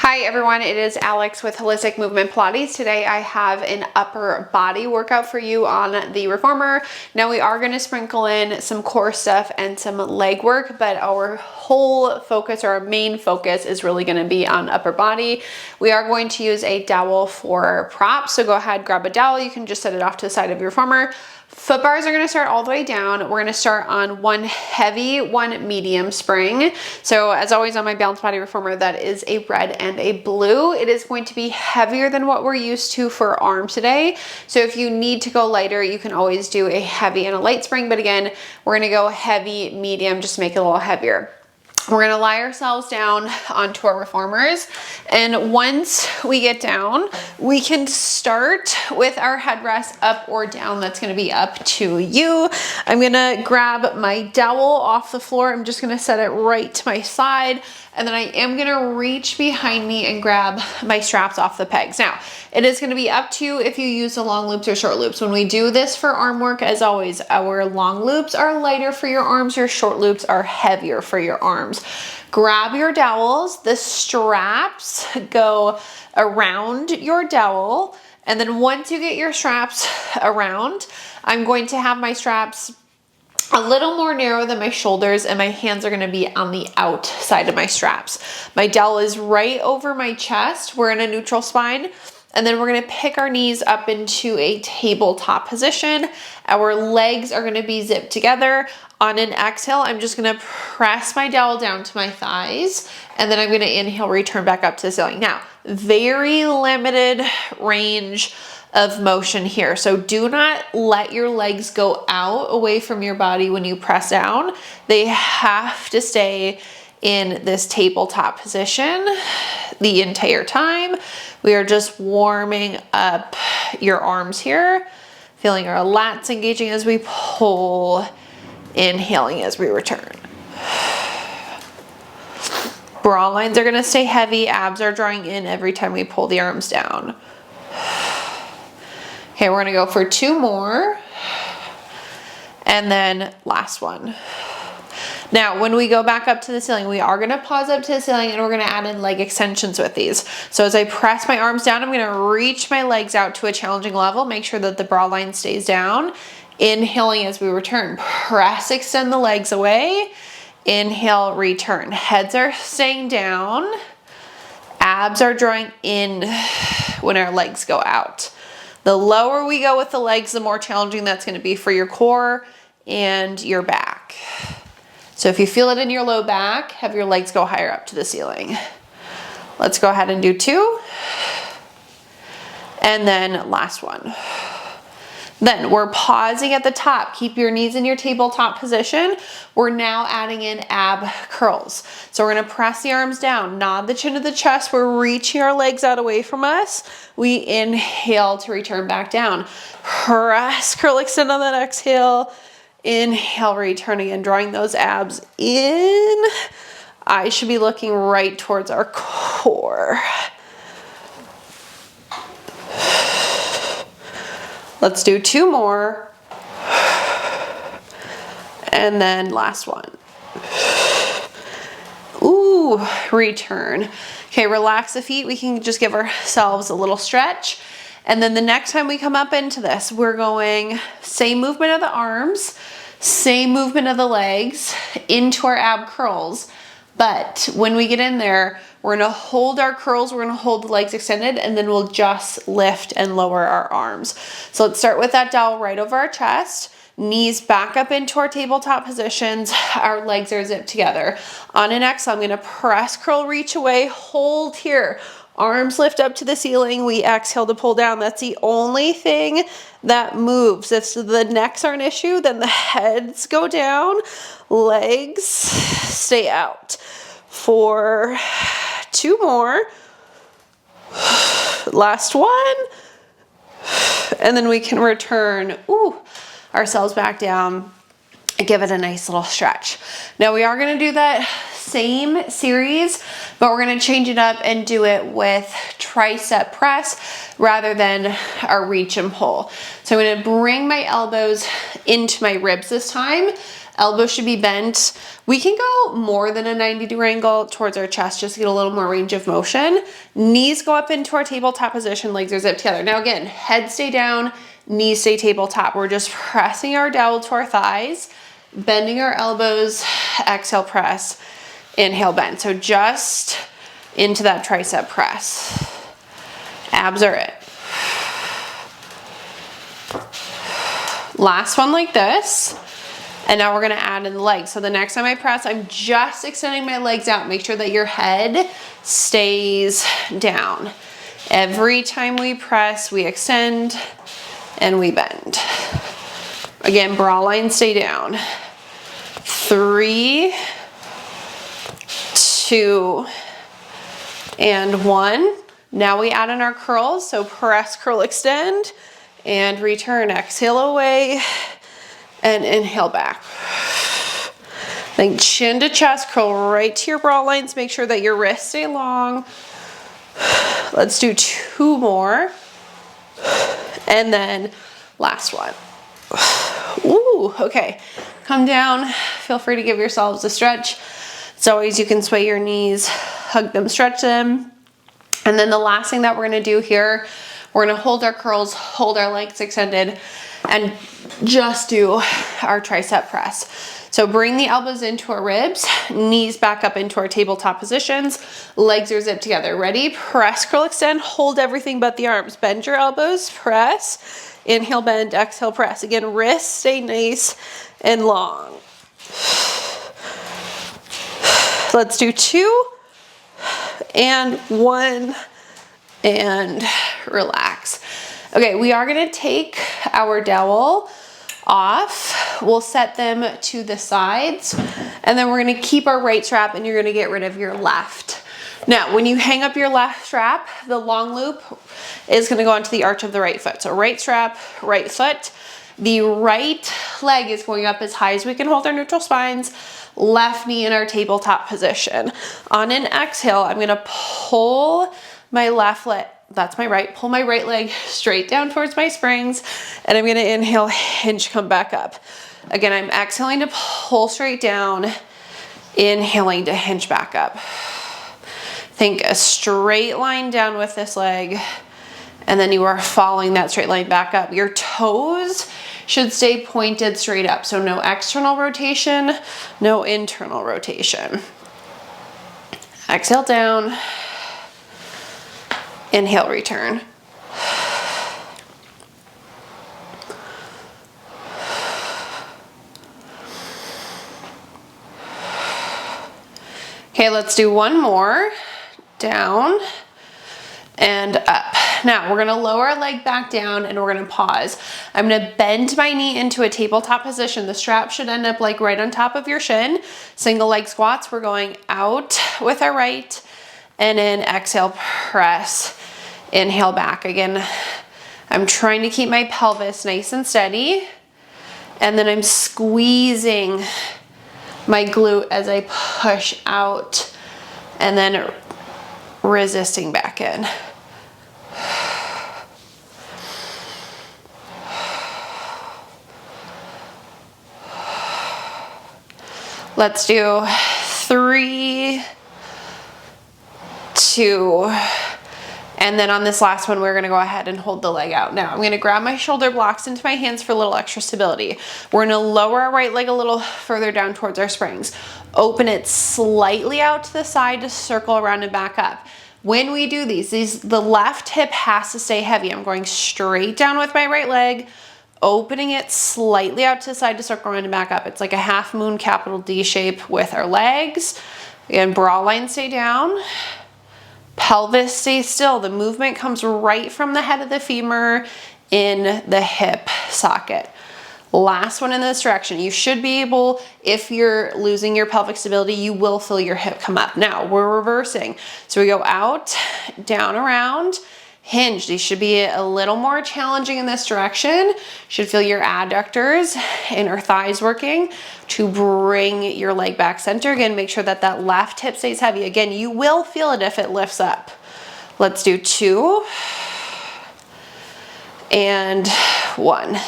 Hi everyone, it is Alex with Holistic Movement Pilates. Today I have an upper body workout for you on the reformer. Now we are going to sprinkle in some core stuff and some leg work, but our whole focus or our main focus is really going to be on upper body. We are going to use a dowel for props, so go ahead, grab a dowel. You can just set it off to the side of your reformer. Foot bars are going to start all the way down. We're going to start on one heavy, one medium spring. So as always on my balanced body reformer, that is a red and a blue. It is going to be heavier than what we're used to for arm today. So if you need to go lighter, you can always do a heavy and a light spring. But again, we're going to go heavy, medium, just make it a little heavier. We're gonna lie ourselves down onto our reformers, and once we get down, we can start with our headrest up or down. That's gonna be up to you. I'm gonna grab my dowel off the floor. I'm just gonna set it right to my side, and then I am gonna reach behind me and grab my straps off the pegs. Now, it is gonna be up to you if you use the long loops or short loops. When we do this for arm work, as always, our long loops are lighter for your arms, your short loops are heavier for your arms. Grab your dowels, the straps go around your dowel, and then once you get your straps around, I'm going to have my straps a little more narrow than my shoulders, and my hands are gonna be on the outside of my straps. My dowel is right over my chest. We're in a neutral spine. And then we're gonna pick our knees up into a tabletop position. Our legs are gonna be zipped together. On an exhale, I'm just gonna press my dowel down to my thighs, and then I'm gonna inhale, return back up to the ceiling. Now, very limited range of motion here. So do not let your legs go out away from your body when you press down. They have to stay in this tabletop position the entire time. We are just warming up your arms here, feeling our lats engaging as we pull, inhaling as we return. Bra lines are gonna stay heavy, abs are drawing in every time we pull the arms down. Okay, we're gonna go for two more, and then last one. Now, when we go back up to the ceiling, we are gonna pause up to the ceiling, and we're gonna add in leg extensions with these. So as I press my arms down, I'm gonna reach my legs out to a challenging level, make sure that the bra line stays down. Inhaling as we return, press, extend the legs away. Inhale, return. Heads are staying down. Abs are drawing in when our legs go out. The lower we go with the legs, the more challenging that's gonna be for your core and your back. So if you feel it in your low back, have your legs go higher up to the ceiling. Let's go ahead and do two. And then last one. Then we're pausing at the top. Keep your knees in your tabletop position. We're now adding in ab curls. So we're gonna press the arms down, nod the chin to the chest. We're reaching our legs out away from us. We inhale to return back down. Press, curl, extend on that exhale. Inhale, return again, drawing those abs in. Eyes should be looking right towards our core. Let's do two more. And then last one. Ooh, return. Okay, relax the feet. We can just give ourselves a little stretch. And then the next time we come up into this, we're going same movement of the arms, same movement of the legs into our ab curls. But when we get in there, we're gonna hold our curls, we're gonna hold the legs extended, and then we'll just lift and lower our arms. So let's start with that dowel right over our chest, knees back up into our tabletop positions, our legs are zipped together. On an exhale, I'm gonna press, curl, reach away, hold here. Arms lift up to the ceiling, we exhale to pull down. That's the only thing that moves. If the necks are an issue, then the heads go down, legs stay out. For two more, last one, and then we can return ourselves back down and give it a nice little stretch. Now we are gonna do that same series, but we're gonna change it up and do it with tricep press rather than our reach and pull. So I'm gonna bring my elbows into my ribs this time. Elbows should be bent. We can go more than a 90-degree angle towards our chest just to get a little more range of motion. Knees go up into our tabletop position, legs are zipped together. Now again, head stay down, knees stay tabletop. We're just pressing our dowel to our thighs, bending our elbows, exhale, press, inhale, bend. So just into that tricep press. Abs are it. Last one like this. And now we're gonna add in the legs. So the next time I press, I'm just extending my legs out. Make sure that your head stays down. Every time we press, we extend and we bend. Again, bra lines stay down. 3, 2, and 1. Now we add in our curls. So press, curl, extend, and return. Exhale away. And inhale back. Then chin to chest, curl right to your bra lines. Make sure that your wrists stay long. Let's do 2 more. And then last one. Ooh, okay. Come down. Feel free to give yourselves a stretch. As always, you can sway your knees, hug them, stretch them. And then the last thing that we're gonna do here, we're gonna hold our curls, hold our legs extended, and just do our tricep press. So bring the elbows into our ribs, knees back up into our tabletop positions, legs are zipped together. Ready? Press, curl, extend, hold everything but the arms. Bend your elbows, press, inhale, bend, exhale, press. Again, wrists stay nice and long. Let's do 2 and 1 and relax. Okay, we are gonna take our dowel off. We'll set them to the sides, and then we're gonna keep our right strap, and you're gonna get rid of your left. Now, when you hang up your left strap, the long loop is gonna go onto the arch of the right foot. So right strap, right foot. The right leg is going up as high as we can hold our neutral spines, left knee in our tabletop position. On an exhale, I'm gonna pull my left leg, that's my right, pull my right leg straight down towards my springs, and I'm gonna inhale, hinge, come back up. Again, I'm exhaling to pull straight down, inhaling to hinge back up. Think a straight line down with this leg, and then you are following that straight line back up. Your toes should stay pointed straight up, so no external rotation, no internal rotation. Exhale down. Inhale, return. Okay, let's do one more. Down and up. Now we're gonna lower our leg back down and we're gonna pause. I'm gonna bend my knee into a tabletop position. The strap should end up like right on top of your shin. Single leg squats. We're going out with our right, and then exhale, press, inhale back. Again, I'm trying to keep my pelvis nice and steady, and then I'm squeezing my glute as I push out, and then resisting back in. Let's do 3, 2, and then on this last one, we're gonna go ahead and hold the leg out. Now, I'm gonna grab my shoulder blocks into my hands for a little extra stability. We're gonna lower our right leg a little further down towards our springs. Open it slightly out to the side to circle around and back up. When we do these, the left hip has to stay heavy. I'm going straight down with my right leg, opening it slightly out to the side to circle around and back up. It's like a half moon capital D shape with our legs. Again, bra line stay down. Pelvis stays still. The movement comes right from the head of the femur in the hip socket. Last one in this direction. You should be able, if you're losing your pelvic stability, you will feel your hip come up. Now we're reversing. So we go out, down, around, hinge. These should be a little more challenging in this direction. Should feel your adductors, inner thighs working to bring your leg back center. Again, make sure that that left hip stays heavy. Again, you will feel it if it lifts up. Let's do 2 and 1.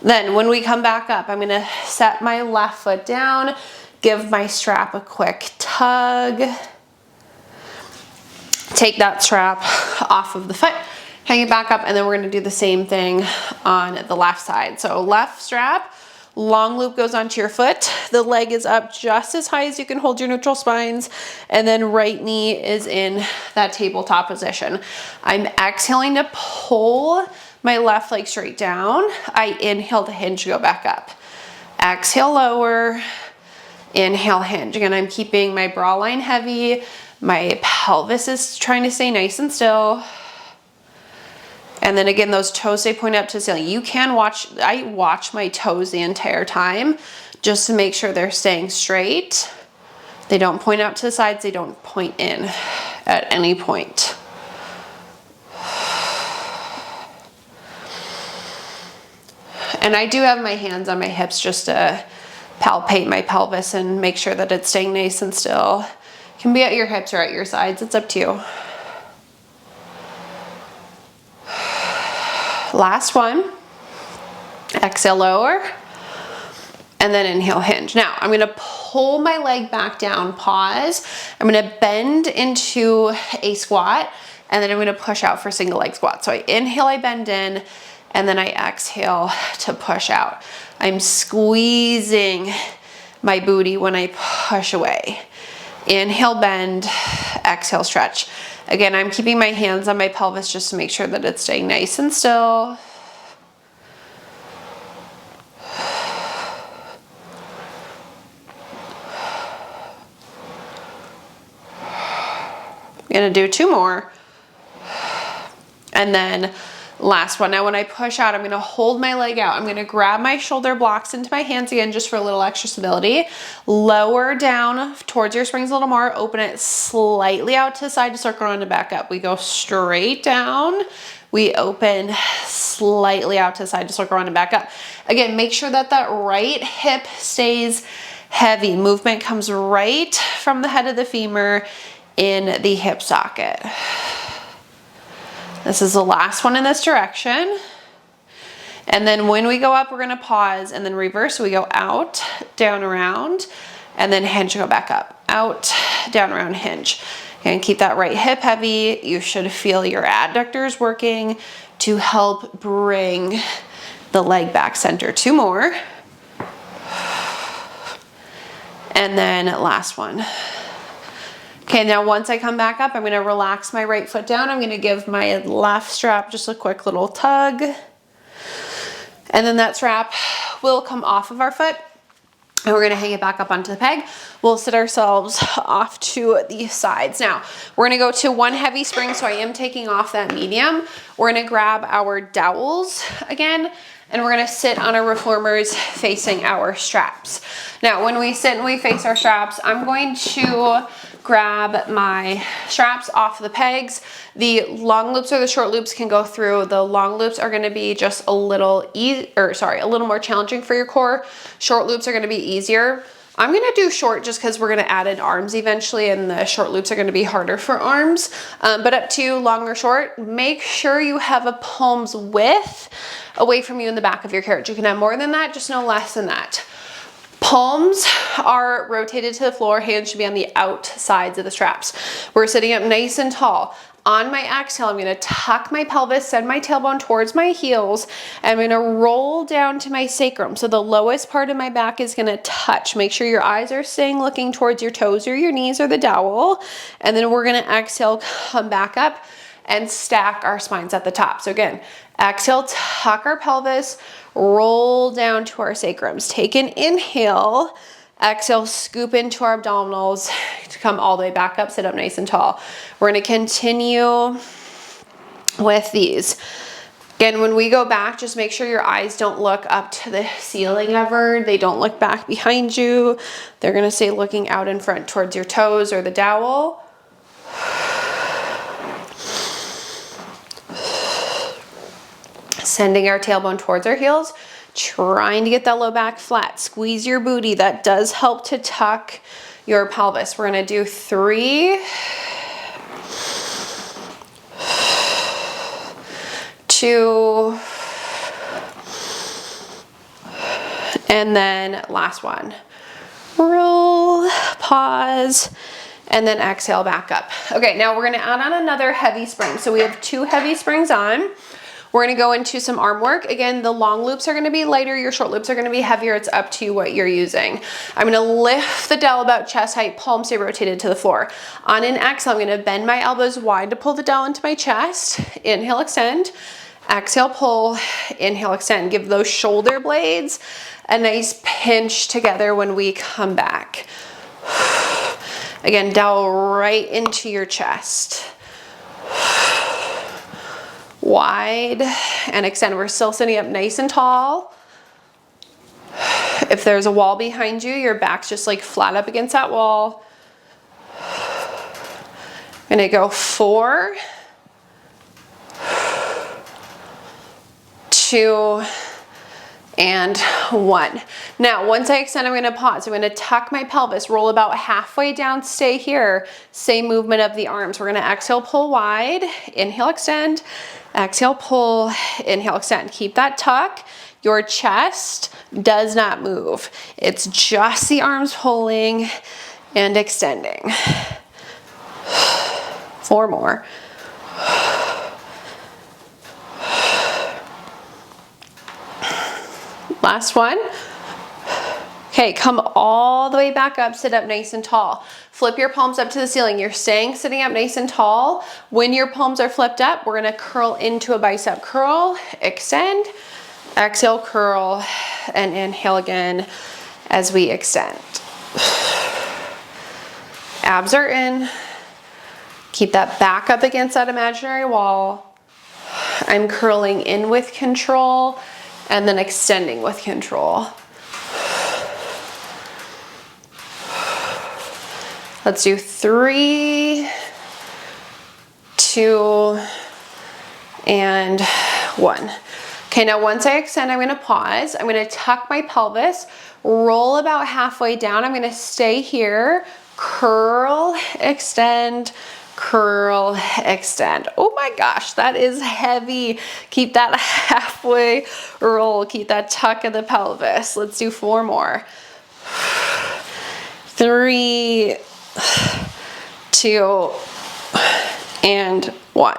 Then when we come back up, I'm gonna set my left foot down, give my strap a quick tug, take that strap off of the foot, hang it back up, and then we're gonna do the same thing on the left side. So left strap, long loop goes onto your foot, the leg is up just as high as you can hold your neutral spines, and then right knee is in that tabletop position. I'm exhaling to pull my left leg straight down. I inhale to hinge, go back up. Exhale, lower, inhale, hinge. Again, I'm keeping my bra line heavy, my pelvis is trying to stay nice and still. And then again, those toes stay pointed up to the ceiling. You can watch, I watch my toes the entire time just to make sure they're staying straight. They don't point out to the sides, they don't point in at any point. And I do have my hands on my hips just to palpate my pelvis and make sure that it's staying nice and still. It can be at your hips or at your sides, it's up to you. Last one, exhale, lower, and then inhale, hinge. Now I'm gonna pull my leg back down, pause. I'm gonna bend into a squat, and then I'm gonna push out for single leg squat. So I inhale, I bend in, and then I exhale to push out. I'm squeezing my booty when I push away. Inhale, bend, exhale, stretch. Again, I'm keeping my hands on my pelvis just to make sure that it's staying nice and still. I'm gonna do 2 more. And then last one. Now when I push out, I'm gonna hold my leg out. I'm gonna grab my shoulder blocks into my hands again, just for a little extra stability. Lower down towards your springs a little more. Open it slightly out to the side to circle around and back up. We go straight down. We open slightly out to the side to circle around and back up. Again, make sure that that right hip stays heavy. Movement comes right from the head of the femur in the hip socket. This is the last one in this direction. And then when we go up, we're gonna pause and then reverse. So we go out, down, around, and then hinge, go back up. Out, down, around, hinge. And keep that right hip heavy. You should feel your adductors working to help bring the leg back center. 2 more. And then last one. Okay, now once I come back up, I'm gonna relax my right foot down. I'm gonna give my left strap just a quick little tug. And then that strap will come off of our foot and we're gonna hang it back up onto the peg. We'll sit ourselves off to the sides. Now, we're gonna go to 1 heavy spring, so I am taking off that medium. We're gonna grab our dowels again, and we're gonna sit on our reformers facing our straps. Now, when we sit and we face our straps, I'm going to grab my straps off the pegs. The long loops or the short loops can go through. The long loops are gonna be just a little a little more challenging for your core. Short loops are gonna be easier. I'm gonna do short just because we're gonna add in arms eventually, and the short loops are gonna be harder for arms, but up to you, long or short. Make sure you have a palm's width away from you in the back of your carriage. You can have more than that, just no less than that. Palms are rotated to the floor, hands should be on the outsides of the straps. We're sitting up nice and tall. On my exhale, I'm gonna tuck my pelvis, send my tailbone towards my heels, and I'm gonna roll down to my sacrum. So the lowest part of my back is gonna touch. Make sure your eyes are staying looking towards your toes or your knees or the dowel. And then we're gonna exhale, come back up and stack our spines at the top. So again, exhale, tuck our pelvis, roll down to our sacrums. Take an inhale, exhale, scoop into our abdominals to come all the way back up, sit up nice and tall. We're gonna continue with these. Again, when we go back, just make sure your eyes don't look up to the ceiling ever. They don't look back behind you. They're gonna stay looking out in front towards your toes or the dowel. Sending our tailbone towards our heels, trying to get that low back flat. Squeeze your booty. That does help to tuck your pelvis. We're gonna do 3, 2, And then last one. Roll, pause, and then exhale back up. Okay, now we're gonna add on another heavy spring. So we have 2 heavy springs on. We're gonna go into some arm work. Again, the long loops are gonna be lighter, your short loops are gonna be heavier. It's up to you what you're using. I'm gonna lift the dowel about chest height, palms stay rotated to the floor. On an exhale, I'm gonna bend my elbows wide to pull the dowel into my chest. Inhale, extend. Exhale, pull. Inhale, extend. Give those shoulder blades a nice pinch together when we come back. Again, dowel right into your chest. Wide and extend. We're still sitting up nice and tall. If there's a wall behind you, your back's just like flat up against that wall. I'm gonna go 4, 2, and 1. Now, once I extend, I'm gonna pause. I'm gonna tuck my pelvis, roll about halfway down, stay here. Same movement of the arms. We're gonna exhale, pull wide, inhale, extend, exhale, pull, inhale, extend. Keep that tuck. Your chest does not move. It's just the arms pulling and extending. 4 more. Last one. Okay, come all the way back up, sit up nice and tall. Flip your palms up to the ceiling. You're staying sitting up nice and tall. When your palms are flipped up, we're gonna curl into a bicep curl, extend, exhale, curl, and inhale again as we extend. Abs are in. Keep that back up against that imaginary wall. I'm curling in with control and then extending with control. Let's do 3, 2, and 1. Okay, now once I extend, I'm gonna pause. I'm gonna tuck my pelvis, roll about halfway down. I'm gonna stay here, curl, extend, curl, extend. Oh my gosh, that is heavy. Keep that halfway roll. Keep that tuck of the pelvis. Let's do 4 more. 3, 2, and 1.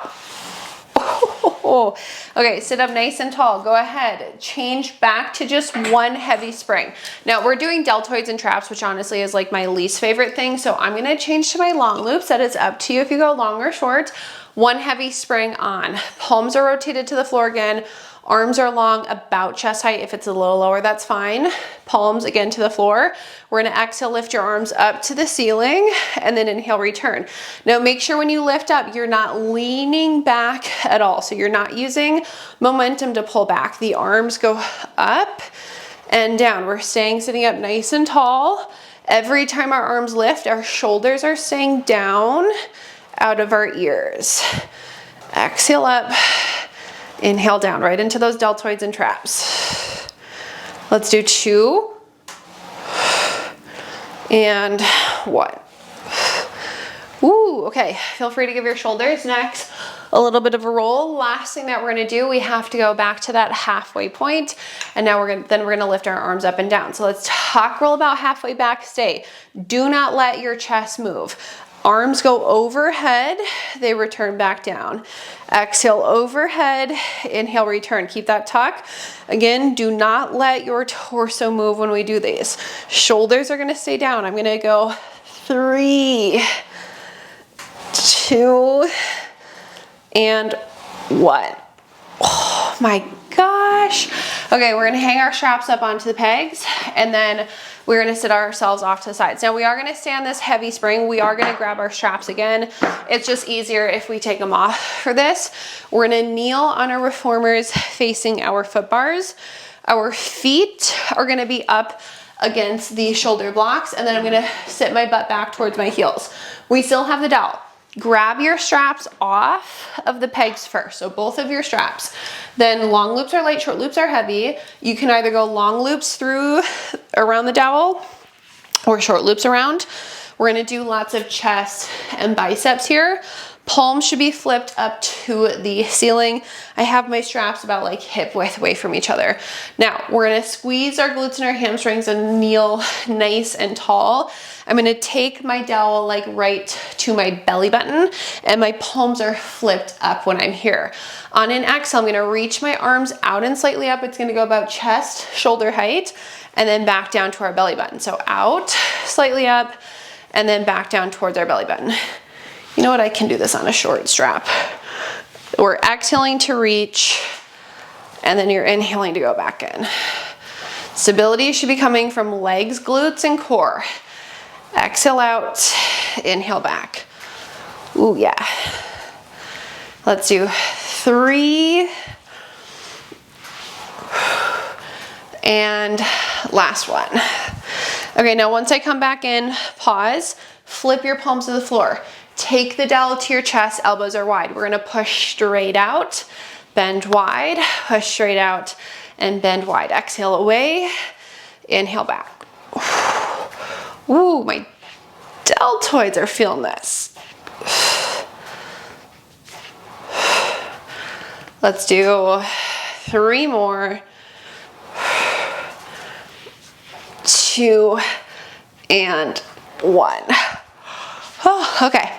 Okay, sit up nice and tall. Go ahead, change back to just 1 heavy spring. Now we're doing deltoids and traps, which honestly is like my least favorite thing. So I'm gonna change to my long loops. That is up to you if you go long or short. 1 heavy spring on. Palms are rotated to the floor again. Arms are long, about chest height. If it's a little lower, that's fine. Palms again to the floor. We're gonna exhale, lift your arms up to the ceiling, and then inhale, return. Now make sure when you lift up, you're not leaning back at all. So you're not using momentum to pull back. The arms go up and down. We're staying sitting up nice and tall. Every time our arms lift, our shoulders are staying down out of our ears. Exhale up. Inhale down right into those deltoids and traps. Let's do 2 and 1. Ooh, okay. Feel free to give your shoulders, necks a little bit of a roll. Last thing that we're gonna do, we have to go back to that halfway point, and now we're gonna lift our arms up and down. So let's tuck, roll about halfway back, stay. Do not let your chest move. Arms go overhead, they return back down. Exhale overhead, inhale, return. Keep that tuck. Again, do not let your torso move when we do these. Shoulders are gonna stay down. I'm gonna go 3, 2, and 1. Oh my gosh. Okay, we're gonna hang our straps up onto the pegs, and then we're gonna sit ourselves off to the sides. Now we are gonna stay on this heavy spring. We are gonna grab our straps again. It's just easier if we take them off for this. We're gonna kneel on our reformers facing our foot bars. Our feet are gonna be up against the shoulder blocks, and then I'm gonna sit my butt back towards my heels. We still have the dowel. Grab your straps off of the pegs first, so both of your straps. Then long loops are light, short loops are heavy. You can either go long loops through around the dowel or short loops around. We're gonna do lots of chest and biceps here. Palms should be flipped up to the ceiling. I have my straps about like hip width away from each other. Now we're gonna squeeze our glutes and our hamstrings and kneel nice and tall. I'm gonna take my dowel like right to my belly button, and my palms are flipped up when I'm here. On an exhale, I'm gonna reach my arms out and slightly up. It's gonna go about chest, shoulder height, and then back down to our belly button. So out, slightly up, and then back down towards our belly button. You know what, I can do this on a short strap. We're exhaling to reach, and then you're inhaling to go back in. Stability should be coming from legs, glutes, and core. Exhale out, inhale back. Ooh, yeah. Let's do 3. And last one. Okay, now once I come back in, pause, flip your palms to the floor. Take the dowel to your chest, elbows are wide. We're gonna push straight out, bend wide, push straight out, and bend wide. Exhale away, inhale back. Ooh, my deltoids are feeling this. Let's do 3 more. 2 and 1. Oh, okay.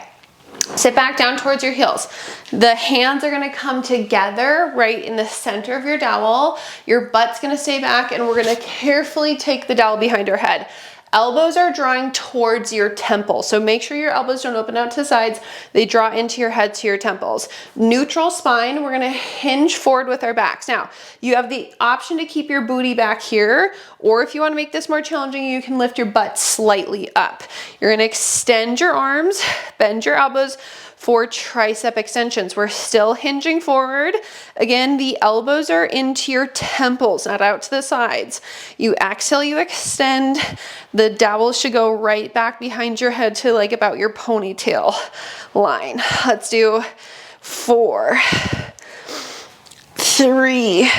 Sit back down towards your heels. The hands are gonna come together right in the center of your dowel. Your butt's gonna stay back, and we're gonna carefully take the dowel behind our head. Elbows are drawing towards your temples, so make sure your elbows don't open out to the sides. They draw into your head to your temples. Neutral spine, we're gonna hinge forward with our backs. Now, you have the option to keep your booty back here, or if you wanna make this more challenging, you can lift your butt slightly up. You're gonna extend your arms, bend your elbows for tricep extensions. We're still hinging forward. Again, the elbows are into your temples, not out to the sides. You exhale, you extend. The dowel should go right back behind your head to like about your ponytail line. Let's do 4, 3,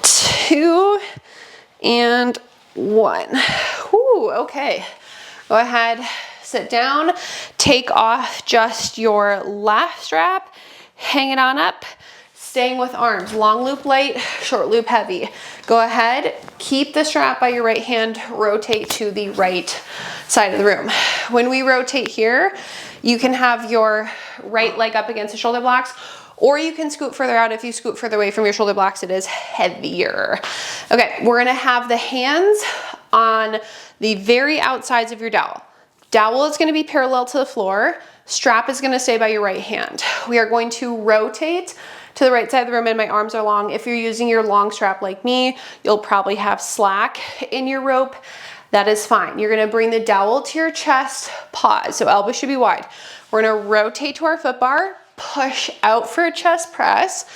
2, and 1. Whew, okay. Go ahead, sit down, take off just your left strap, hang it on up, staying with arms, long loop light, short loop heavy. Go ahead, keep the strap by your right hand, rotate to the right side of the room. When we rotate here, you can have your right leg up against the shoulder blocks, or you can scoot further out. If you scoot further away from your shoulder blocks, it is heavier. Okay, we're gonna have the hands on the very outsides of your dowel. Dowel is gonna be parallel to the floor. Strap is gonna stay by your right hand. We are going to rotate to the right side of the room, and my arms are long. If you're using your long strap like me, you'll probably have slack in your rope. That is fine. You're gonna bring the dowel to your chest, pause. So elbows should be wide. We're gonna rotate to our foot bar, push out for a chest press,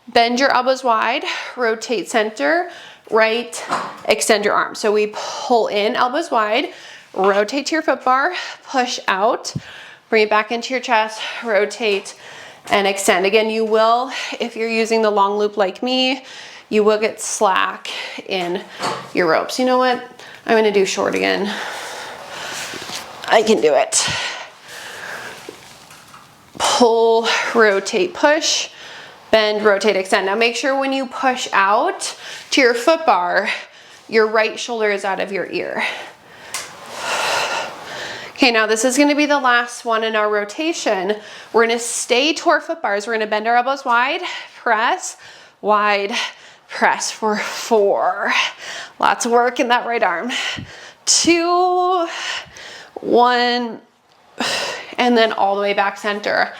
bend your elbows wide, rotate center, right, extend your arms. So we pull in, elbows wide, rotate to your foot bar, push out, bring it back into your chest, rotate, and extend. Again, you will, if you're using the long loop like me, you will get slack in your ropes. You know what? I'm gonna do short again. I can do it. Pull, rotate, push, bend, rotate, extend. Now make sure when you push out to your foot bar, your right shoulder is out of your ear. Okay, now this is gonna be the last one in our rotation. We're gonna stay to our foot bars. We're gonna bend our elbows wide, press, wide, press for 4. Lots of work in that right arm. 2, 1, and then all the way back center.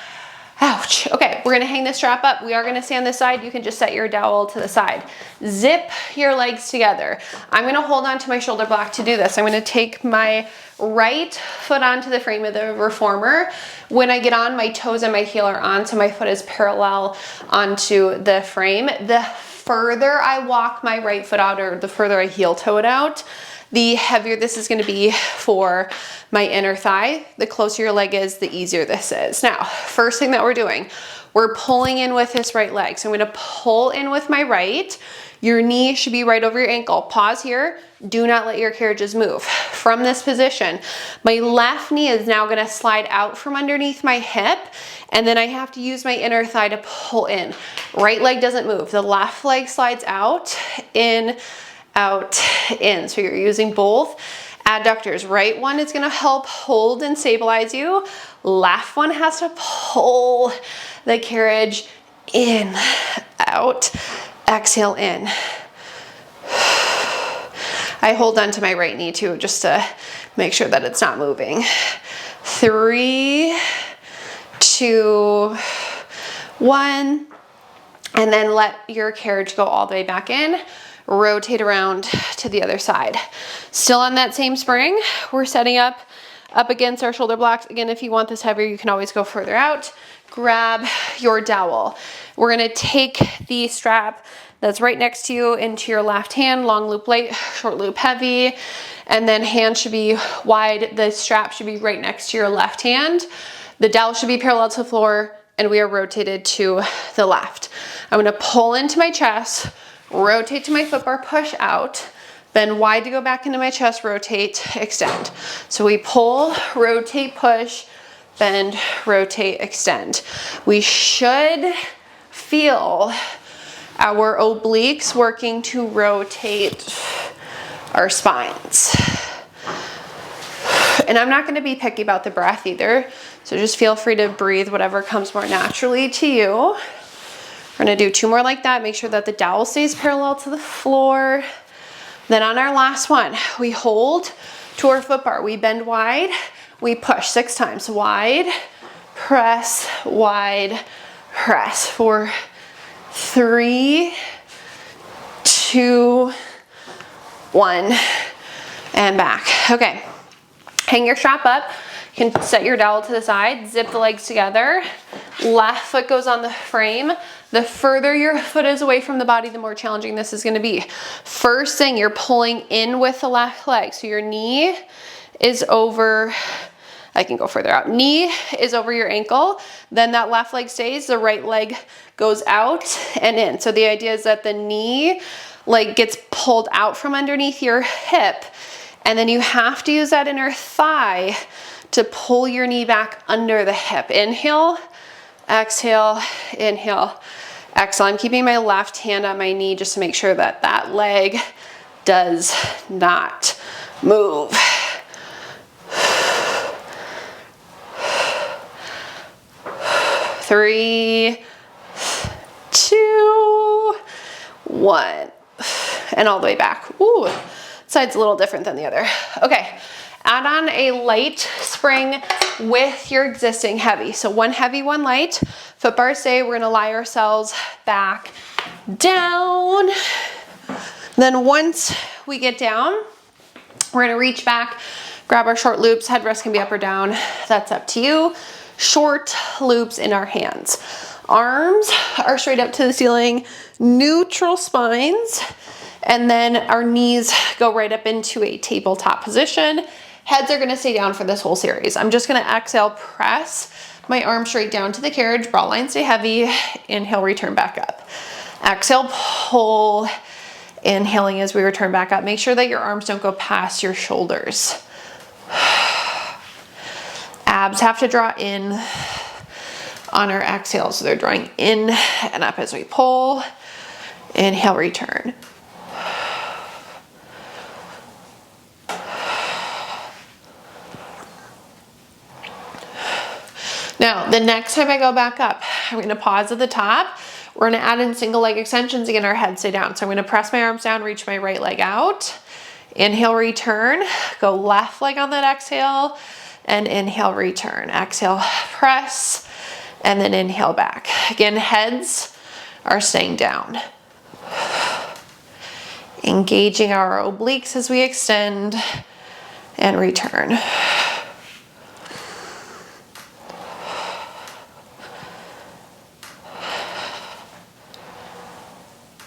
Ouch. Okay, we're gonna hang the strap up. We are gonna stay on this side. You can just set your dowel to the side. Zip your legs together. I'm gonna hold on to my shoulder block to do this. I'm gonna take my right foot onto the frame of the reformer. When I get on, my toes and my heel are on, so my foot is parallel onto the frame. The further I walk my right foot out, or the further I heel toe it out, the heavier this is gonna be for my inner thigh. The closer your leg is, the easier this is. Now, first thing that we're doing, we're pulling in with this right leg. So I'm gonna pull in with my right. Your knee should be right over your ankle. Pause here. Do not let your carriages move. From this position, my left knee is now gonna slide out from underneath my hip, and then I have to use my inner thigh to pull in. Right leg doesn't move. The left leg slides out, in, out, in. So you're using both adductors. Right one is gonna help hold and stabilize you. Left one has to pull the carriage in, out, exhale in. I hold on to my right knee too, just to make sure that it's not moving. 3, 2, 1, and then let your carriage go all the way back in. Rotate around to the other side. Still on that same spring, we're setting up against our shoulder blocks. Again, if you want this heavier, you can always go further out. Grab your dowel. We're gonna take the strap that's right next to you into your left hand, long loop light, short loop heavy, and then hand should be wide. The strap should be right next to your left hand. The dowel should be parallel to the floor, and we are rotated to the left. I'm gonna pull into my chest, rotate to my foot bar, push out, bend wide to go back into my chest, rotate, extend. So we pull, rotate, push, bend, rotate, extend. We should feel our obliques working to rotate our spines. And I'm not going to be picky about the breath either, so just feel free to breathe whatever comes more naturally to you. We're going to do 2 more like that. Make sure that the dowel stays parallel to the floor. Then on our last one, we hold to our foot bar. We bend wide, we push 6 times. Wide, press, wide, press. 4, 3, 2, 1, and back. Okay, hang your strap up. You can set your dowel to the side, zip the legs together. Left foot goes on the frame. The further your foot is away from the body, the more challenging this is gonna be. First thing, you're pulling in with the left leg. So your knee is over, I can go further out. Knee is over your ankle. Then that left leg stays, the right leg goes out and in. So the idea is that the knee gets pulled out from underneath your hip, and then you have to use that inner thigh to pull your knee back under the hip. Inhale, exhale, inhale, exhale. I'm keeping my left hand on my knee just to make sure that that leg does not move. 3, 2, 1, and all the way back. Ooh, side's a little different than the other. Okay, add on a light spring with your existing heavy. So 1 heavy, 1 light. Foot bars stay. We're gonna lie ourselves back down. Then once we get down, we're gonna reach back, grab our short loops. Headrest can be up or down. That's up to you. Short loops in our hands. Arms are straight up to the ceiling, neutral spines, and then our knees go right up into a tabletop position. Heads are gonna stay down for this whole series. I'm just gonna exhale, press my arms straight down to the carriage, bra lines stay heavy, inhale, return back up. Exhale, pull, inhaling as we return back up. Make sure that your arms don't go past your shoulders. Abs have to draw in on our exhale, so they're drawing in and up as we pull. Inhale, return. Now, the next time I go back up, I'm gonna pause at the top. We're gonna add in single leg extensions. Again, our head stay down. So I'm gonna press my arms down, reach my right leg out. Inhale, return. Go left leg on that exhale. And inhale, return. Exhale, press, and then inhale back. Again, heads are staying down. Engaging our obliques as we extend and return.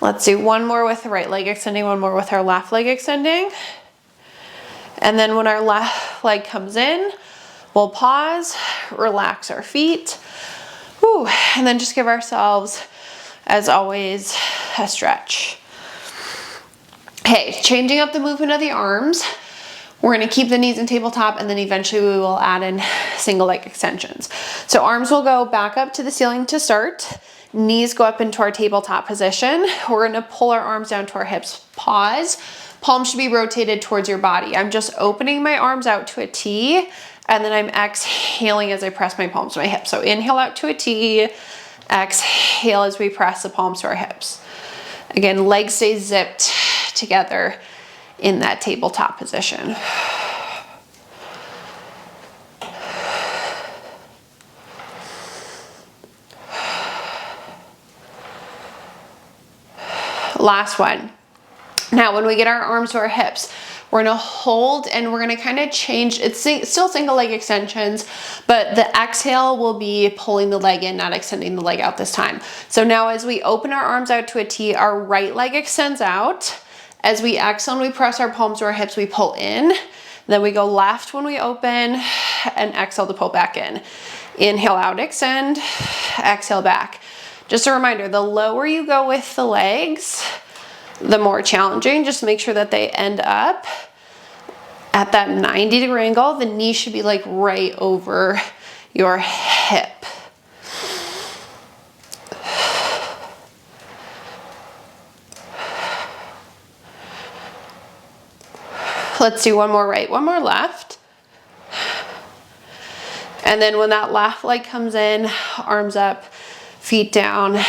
Let's do 1 more with the right leg extending, 1 more with our left leg extending. And then when our left leg comes in, we'll pause, relax our feet. Whew, and then just give ourselves, as always, a stretch. Okay, changing up the movement of the arms. We're gonna keep the knees in tabletop, and then eventually we will add in single leg extensions. So arms will go back up to the ceiling to start. Knees go up into our tabletop position. We're gonna pull our arms down to our hips. Pause. Palms should be rotated towards your body. I'm just opening my arms out to a T, and then I'm exhaling as I press my palms to my hips. So inhale out to a T, exhale as we press the palms to our hips. Again, legs stay zipped together in that tabletop position. Last one. Now, when we get our arms to our hips, we're gonna hold and we're gonna kind of change. It's still single leg extensions, but the exhale will be pulling the leg in, not extending the leg out this time. So now as we open our arms out to a T, our right leg extends out. As we exhale and we press our palms to our hips, we pull in. Then we go left when we open and exhale to pull back in. Inhale out, extend, exhale back. Just a reminder, the lower you go with the legs, the more challenging. Just make sure that they end up at that 90-degree angle. The knee should be like right over your hip. Let's do one more right, one more left. And then when that left leg comes in, arms up, feet down,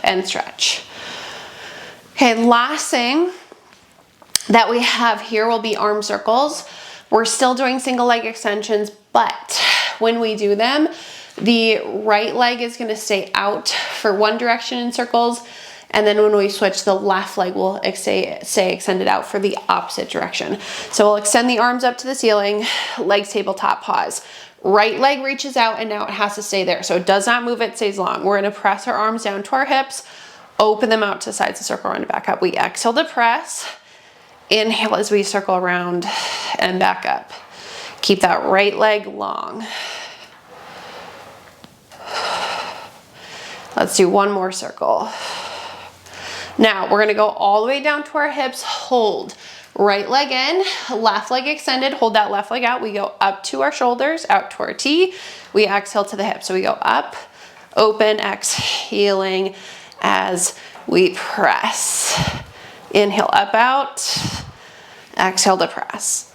and stretch. Okay, last thing that we have here will be arm circles. We're still doing single leg extensions, but when we do them, the right leg is gonna stay out for one direction in circles, and then when we switch, the left leg will stay extended out for the opposite direction. So we'll extend the arms up to the ceiling, legs tabletop, pause. Right leg reaches out and now it has to stay there. So it does not move, it stays long. We're gonna press our arms down to our hips, open them out to the sides of the circle, run it back up. We exhale to press, inhale as we circle around and back up. Keep that right leg long. Let's do one more circle. Now we're gonna go all the way down to our hips, hold. Right leg in, left leg extended, hold that left leg out. We go up to our shoulders, out to our T. We exhale to the hips. So we go up, open, exhaling as we press. Inhale up, out, exhale to press.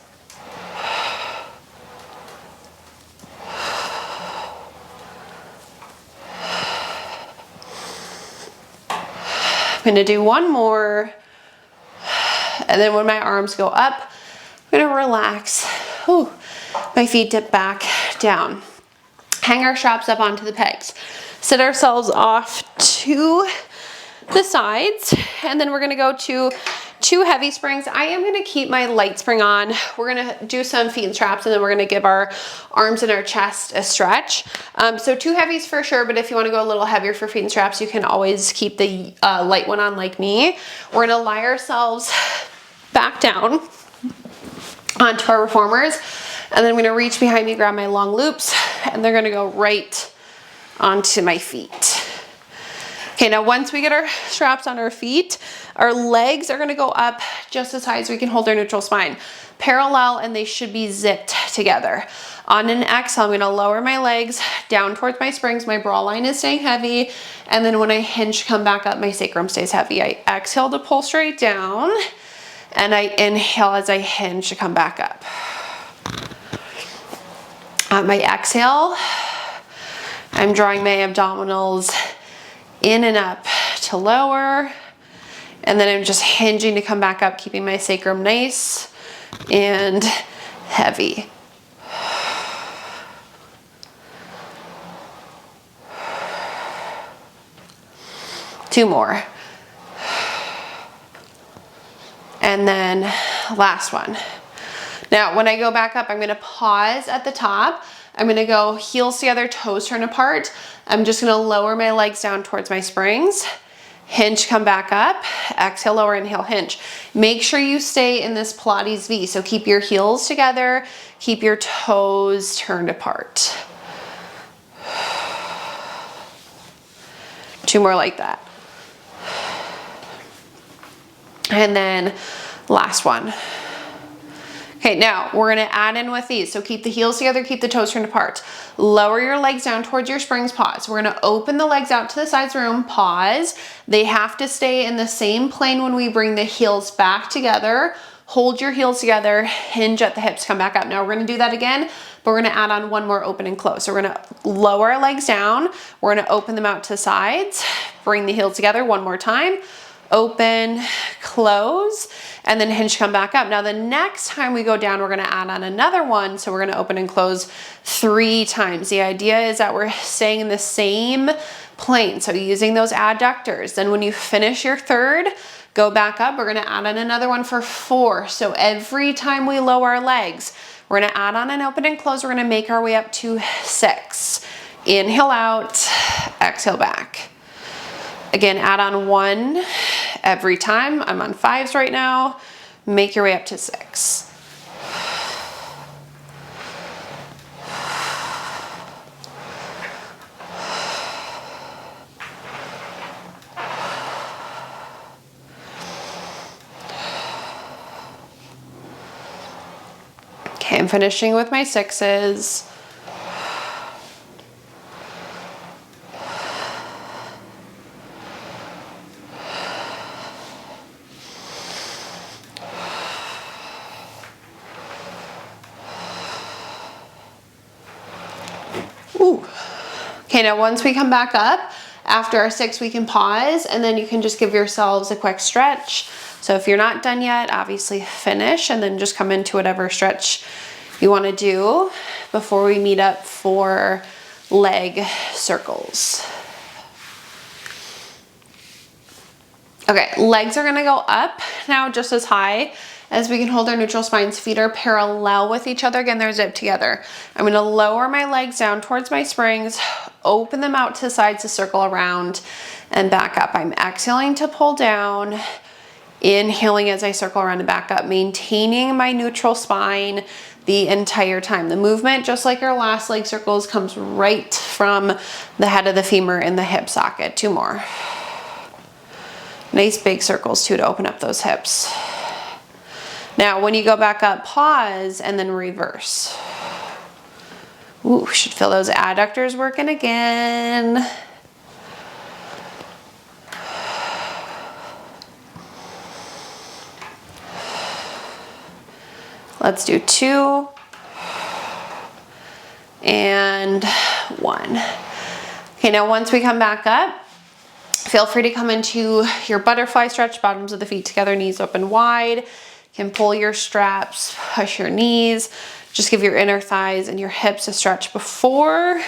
I'm gonna do one more. And then when my arms go up, I'm gonna relax. Whew. My feet dip back down. Hang our straps up onto the pegs. Sit ourselves off to the sides. And then we're gonna go to 2 heavy springs. I am gonna keep my light spring on. We're gonna do some feet and straps, and then we're gonna give our arms and our chest a stretch. So 2 heavies for sure, but if you wanna go a little heavier for feet and straps, you can always keep the light one on like me. We're gonna lie ourselves back down onto our reformers, and then I'm gonna reach behind me, grab my long loops, and they're gonna go right onto my feet. Okay, now once we get our straps on our feet, our legs are gonna go up just as high as we can hold our neutral spine. Parallel, and they should be zipped together. On an exhale, I'm gonna lower my legs down towards my springs. My bra line is staying heavy. And then when I hinge, come back up, my sacrum stays heavy. I exhale to pull straight down, and I inhale as I hinge to come back up. On my exhale, I'm drawing my abdominals in and up to lower, and then I'm just hinging to come back up, keeping my sacrum nice and heavy. Two more. And then last one. Now, when I go back up, I'm gonna pause at the top. I'm gonna go heels together, toes turn apart. I'm just gonna lower my legs down towards my springs, hinge, come back up, exhale, lower, inhale, hinge. Make sure you stay in this Pilates V. So keep your heels together, keep your toes turned apart. 2 more like that. And then last one. Okay, now we're gonna add in with these. So keep the heels together, keep the toes turned apart. Lower your legs down towards your springs, pause. We're gonna open the legs out to the sides of the room, pause. They have to stay in the same plane when we bring the heels back together. Hold your heels together, hinge at the hips, come back up. Now we're gonna do that again, but we're gonna add on one more open and close. So we're gonna lower our legs down, we're gonna open them out to the sides, bring the heels together one more time, open, close, and then hinge, come back up. Now the next time we go down, we're gonna add on another one. So we're gonna open and close 3 times. The idea is that we're staying in the same plane. So using those adductors. Then when you finish your third, go back up. We're gonna add on another one for 4. So every time we lower our legs, we're gonna add on an open and close. We're gonna make our way up to 6. Inhale out, exhale back. Again, add on 1 every time. I'm on 5s right now. Make your way up to 6. Okay, I'm finishing with my 6s. Ooh. Okay, now once we come back up, after our 6, we can pause, and then you can just give yourselves a quick stretch. So if you're not done yet, obviously finish, and then just come into whatever stretch you want to do before we meet up for leg circles. Okay, legs are gonna go up now just as high as we can hold our neutral spines. Feet are parallel with each other. Again, they're zipped together. I'm gonna lower my legs down towards my springs, open them out to the sides to circle around and back up. I'm exhaling to pull down, inhaling as I circle around and back up, maintaining my neutral spine the entire time. The movement, just like our last leg circles, comes right from the head of the femur in the hip socket. 2 more. Nice big circles too to open up those hips. Now, when you go back up, pause and then reverse. Ooh, should feel those adductors working again. Let's do 2 and 1. Okay, now once we come back up, feel free to come into your butterfly stretch, bottoms of the feet together, knees open wide. You can pull your straps, push your knees, just give your inner thighs and your hips a stretch before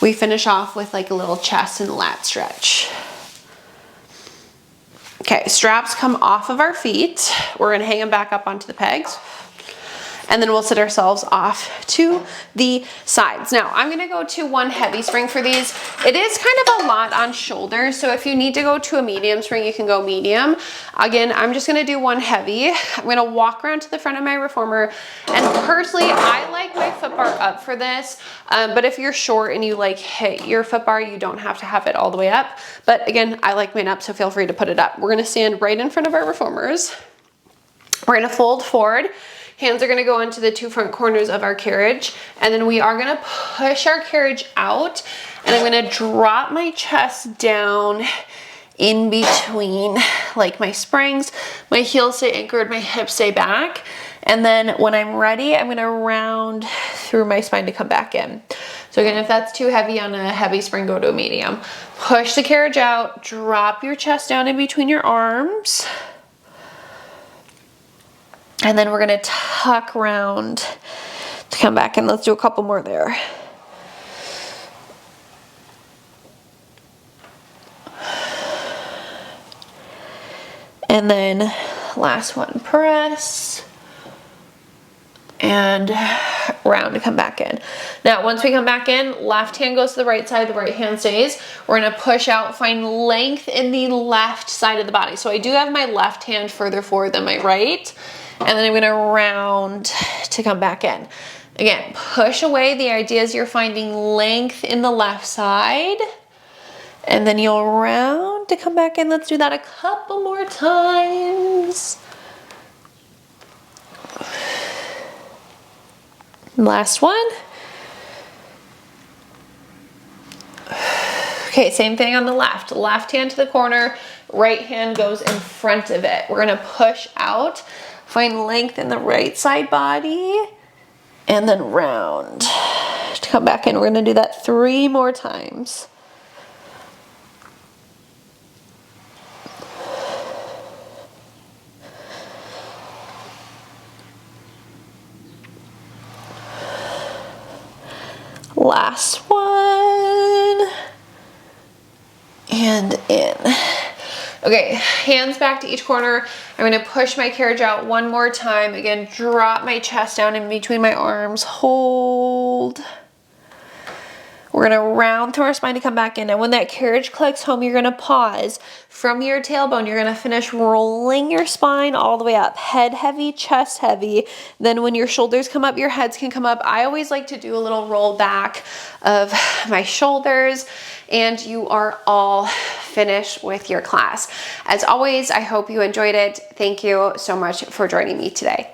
we finish off with like a little chest and lat stretch. Okay, straps come off of our feet. We're gonna hang them back up onto the pegs. And then we'll sit ourselves off to the sides. Now, I'm gonna go to 1 heavy spring for these. It is kind of a lot on shoulders, so if you need to go to a medium spring, you can go medium. Again, I'm just gonna do 1 heavy. I'm gonna walk around to the front of my reformer, and personally, I like my foot bar up for this, but if you're short and you like hit your foot bar, you don't have to have it all the way up. But again, I like mine up, so feel free to put it up. We're gonna stand right in front of our reformers. We're gonna fold forward. Hands are gonna go into the 2 front corners of our carriage, and then we are gonna push our carriage out, and I'm gonna drop my chest down in between like my springs. My heels stay anchored, my hips stay back, and then when I'm ready, I'm gonna round through my spine to come back in. So again, if that's too heavy on a heavy spring, go to a medium. Push the carriage out, drop your chest down in between your arms. And then we're gonna tuck around to come back in. Let's do a couple more there. And then last one, press and round to come back in. Now, once we come back in, left hand goes to the right side, the right hand stays. We're gonna push out, find length in the left side of the body. So I do have my left hand further forward than my right, and then I'm gonna round to come back in. Again, push away. The idea is you're finding length in the left side, and then you'll round to come back in. Let's do that a couple more times. Last one. Okay, same thing on the left. Left hand to the corner, right hand goes in front of it. We're gonna push out, find length in the right side body, and then round to come back in. We're gonna do that 3 more times. Last one, and in. Okay, hands back to each corner. I'm gonna push my carriage out one more time. Again, drop my chest down in between my arms, hold. We're gonna round through our spine to come back in. And when that carriage clicks home, you're gonna pause. From your tailbone, you're gonna finish rolling your spine all the way up. Head heavy, chest heavy. Then when your shoulders come up, your heads can come up. I always like to do a little roll back of my shoulders, and you are all finished with your class. As always, I hope you enjoyed it. Thank you so much for joining me today.